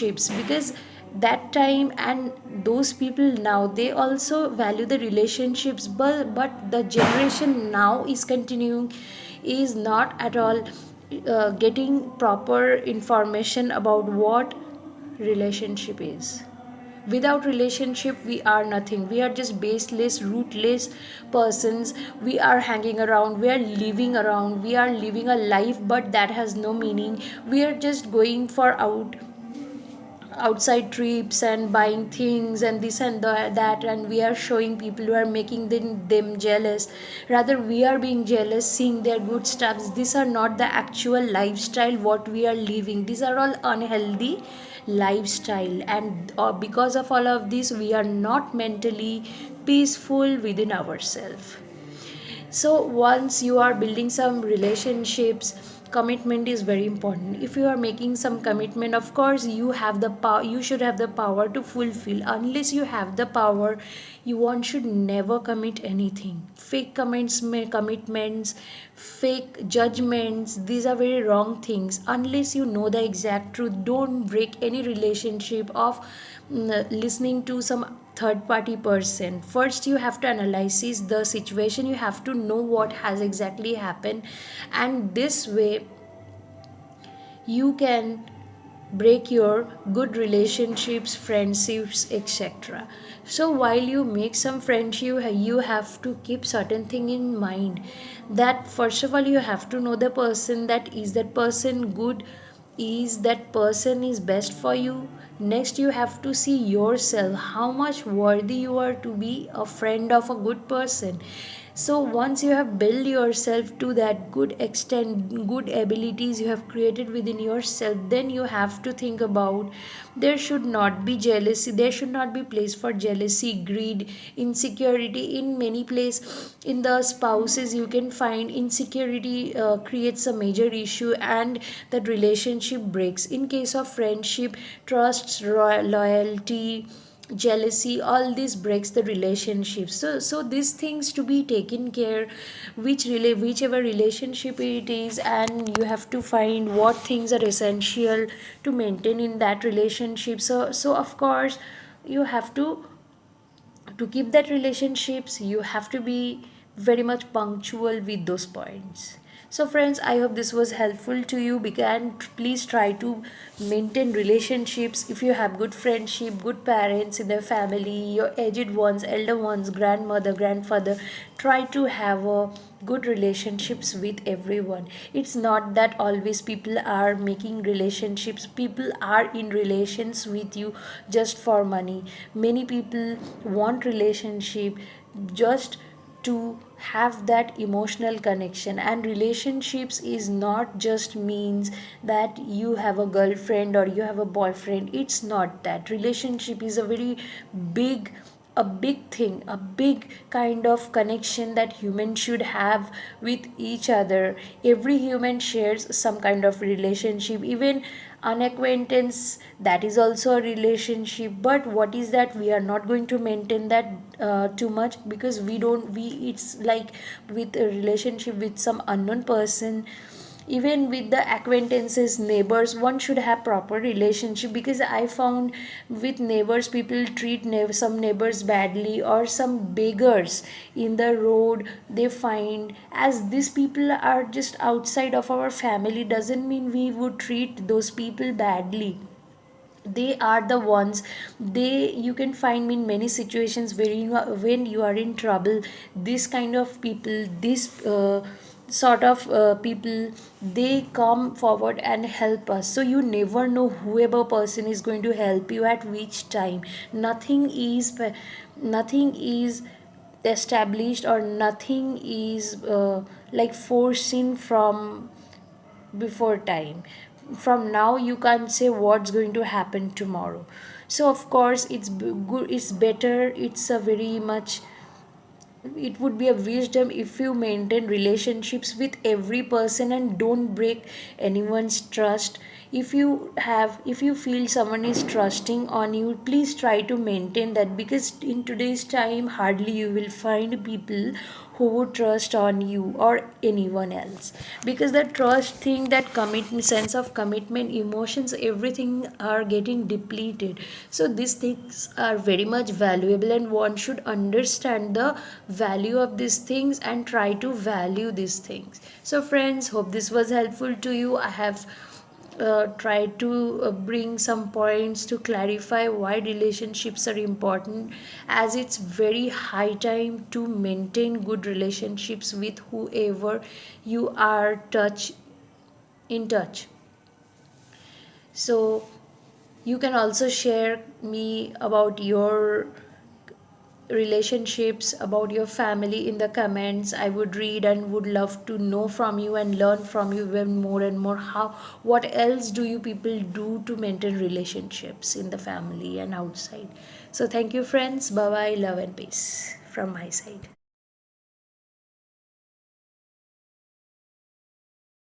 relationships, because that time and those people now they also value the relationships, but the generation now is continuing, is not at all getting proper information about what relationship is. Without relationship we are nothing, we are just baseless, rootless persons. We are hanging around, we are living around, we are living a life but that has no meaning. We are just going for outside trips and buying things and this and that, and we are showing people who are making them jealous. Rather we are being jealous seeing their good stuffs. These are not the actual lifestyle what we are living. These are all unhealthy lifestyle, and because of all of this we are not mentally peaceful within ourselves. So once you are building some relationships, commitment is very important. If you are making some commitment, of course you have the power, you should have the power to fulfill. Unless you have the power, you one should never commit anything. Fake commitments, fake judgments, these are very wrong things. Unless you know the exact truth, don't break any relationship of listening to some third party person. First you have to analyze the situation, you have to know what has exactly happened, and this way you can break your good relationships, friendships, etc. So while you make some friendship, you have to keep certain thing in mind, that first of all you have to know the person, that is that person good, is that person is best for you. Next you have to see yourself how much worthy you are to be a friend of a good person. So once you have built yourself to that good extent, good abilities you have created within yourself, then you have to think about, there should not be jealousy, there should not be place for jealousy, greed, insecurity. In many places in the spouses you can find insecurity creates a major issue, and that relationship breaks. In case of friendship, trust, loyalty, jealousy, all this breaks the relationship. So these things to be taken care, whichever relationship it is, and you have to find what things are essential to maintain in that relationship. So of course you have to keep that relationships, you have to be very much punctual with those points. So friends, I hope this was helpful to you. And please try to maintain relationships. If you have good friendship, good parents in their family, your aged ones, elder ones, grandmother, grandfather, try to have a good relationships with everyone. It's not that always people are making relationships, people are in relations with you just for money. Many people want relationship just to have that emotional connection, and relationships is not just means that you have a girlfriend or you have a boyfriend. It's not that. Relationship is a very big, a big thing, a big kind of connection that humans should have with each other. Every human shares some kind of relationship, even unacquaintance, that is also a relationship. But what is that, we are not going to maintain that too much, because we don't we it's like with a relationship with some unknown person, even with the acquaintances, neighbors, one should have proper relationship. Because I found with neighbors, people treat some neighbors badly, or some beggars in the road they find, as these people are just outside of our family, doesn't mean we would treat those people badly. They are the ones, they, you can find in many situations where when you are in trouble, this kind of people, this sort of people, they come forward and help us. So you never know whoever person is going to help you at which time. Nothing is established, or nothing is like foreseen from before time. From now you can't say what's going to happen tomorrow. So of course it's good, it's better, it's a very much, it would be a wisdom if you maintain relationships with every person and don't break anyone's trust. if you feel someone is trusting on you, please try to maintain that, because in today's time hardly you will find people who would trust on you or anyone else, because that trust thing, that commitment, sense of commitment, emotions, everything are getting depleted. So these things are very much valuable, and one should understand the value of these things and try to value these things. So friends, hope this was helpful to you. I have try to bring some points to clarify why relationships are important, as it's very high time to maintain good relationships with whoever you are in touch. So you can also share me about your relationships, about your family in the comments. I would read and would love to know from you and learn from you even more and more, how, what else do you people do to maintain relationships in the family and outside. So thank you friends, bye bye, love and peace from my side.